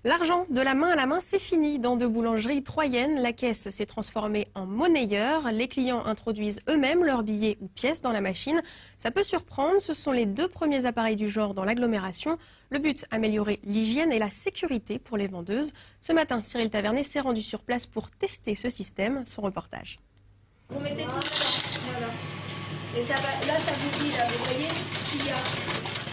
L'argent de la main à la main, c'est fini dans deux boulangeries troyennes. La caisse s'est transformée en monnayeur. Les clients introduisent eux-mêmes leurs billets ou pièces dans la machine. Ça peut surprendre, ce sont les deux premiers appareils du genre dans l'agglomération. Le but, améliorer l'hygiène et la sécurité pour les vendeuses. Ce matin, Cyril Tavernet s'est rendu sur place pour tester ce système. Son reportage. Vous mettez tout dedans, voilà. Et ça va, là, ça vous dit, là, vous voyez qu'il y a...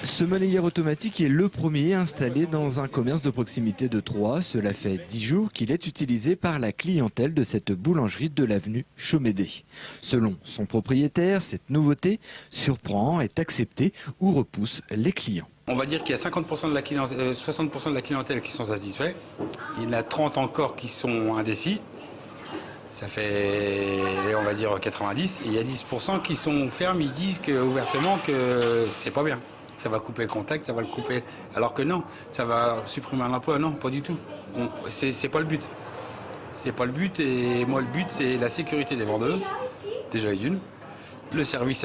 Ce monnayeur automatique est le premier installé dans un commerce de proximité de Troyes. Cela fait 10 jours qu'il est utilisé par la clientèle de cette boulangerie de l'avenue Chaumédé. Selon son propriétaire, cette nouveauté surprend, est acceptée ou repousse les clients. On va dire qu'il y a 50% de la clientèle, 60% de la clientèle qui sont satisfaits. Il y en a 30 encore qui sont indécis. Ça fait, on va dire, 90. Et il y a 10% qui sont fermes, ils disent ouvertement que c'est pas bien. Ça va couper le contact, ça va le couper. Alors que non, ça va supprimer un emploi. Non, pas du tout. C'est pas le but. C'est pas le but. Et moi, le but, c'est la sécurité des vendeuses, déjà une. Le service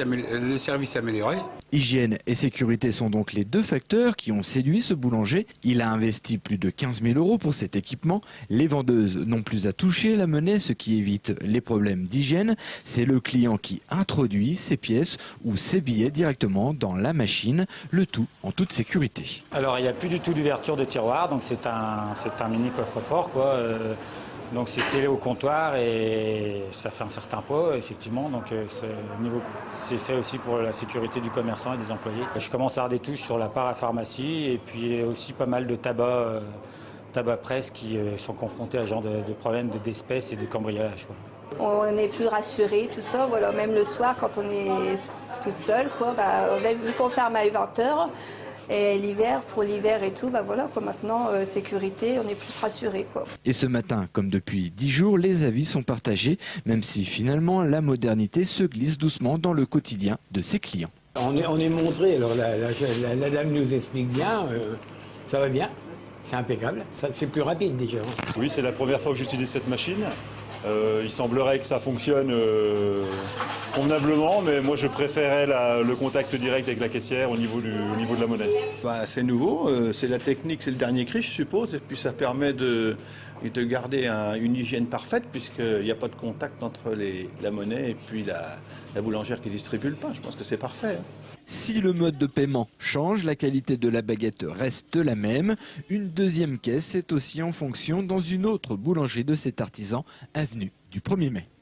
amélioré. Hygiène et sécurité sont donc les deux facteurs qui ont séduit ce boulanger. Il a investi plus de 15 000 € pour cet équipement. Les vendeuses n'ont plus à toucher la monnaie, ce qui évite les problèmes d'hygiène. C'est le client qui introduit ses pièces ou ses billets directement dans la machine, le tout en toute sécurité. Alors il n'y a plus du tout d'ouverture de tiroir, donc c'est un mini coffre-fort quoi. Donc c'est scellé au comptoir et ça fait un certain poids, effectivement. Donc c'est fait aussi pour la sécurité du commerçant et des employés. Je commence à avoir des touches sur la parapharmacie et puis aussi pas mal de tabac presse qui sont confrontés à ce genre de problèmes d'espèces et de cambriolage, quoi. On est plus rassuré, tout ça. Voilà, même le soir, quand on est toute seule, quoi, vu qu'on ferme à 20h, et pour l'hiver et tout, voilà, quoi, maintenant, sécurité, on est plus rassuré, quoi. Et ce matin, comme depuis 10 jours, les avis sont partagés, même si finalement la modernité se glisse doucement dans le quotidien de ses clients. On est montré, alors la dame nous explique bien, ça va bien, c'est impeccable, c'est plus rapide déjà. Oui, c'est la première fois que j'utilise cette machine. Il semblerait que ça fonctionne convenablement, mais moi je préférais le contact direct avec la caissière au niveau de la monnaie. C'est nouveau, c'est la technique, c'est le dernier cri je suppose, et puis ça permet de garder une hygiène parfaite puisqu'il n'y a pas de contact entre la monnaie et puis la boulangère qui distribue le pain. Je pense que c'est parfait. Si le mode de paiement change, la qualité de la baguette reste la même. Une deuxième caisse est aussi en fonction dans une autre boulangerie de cet artisan, avenue du 1er mai.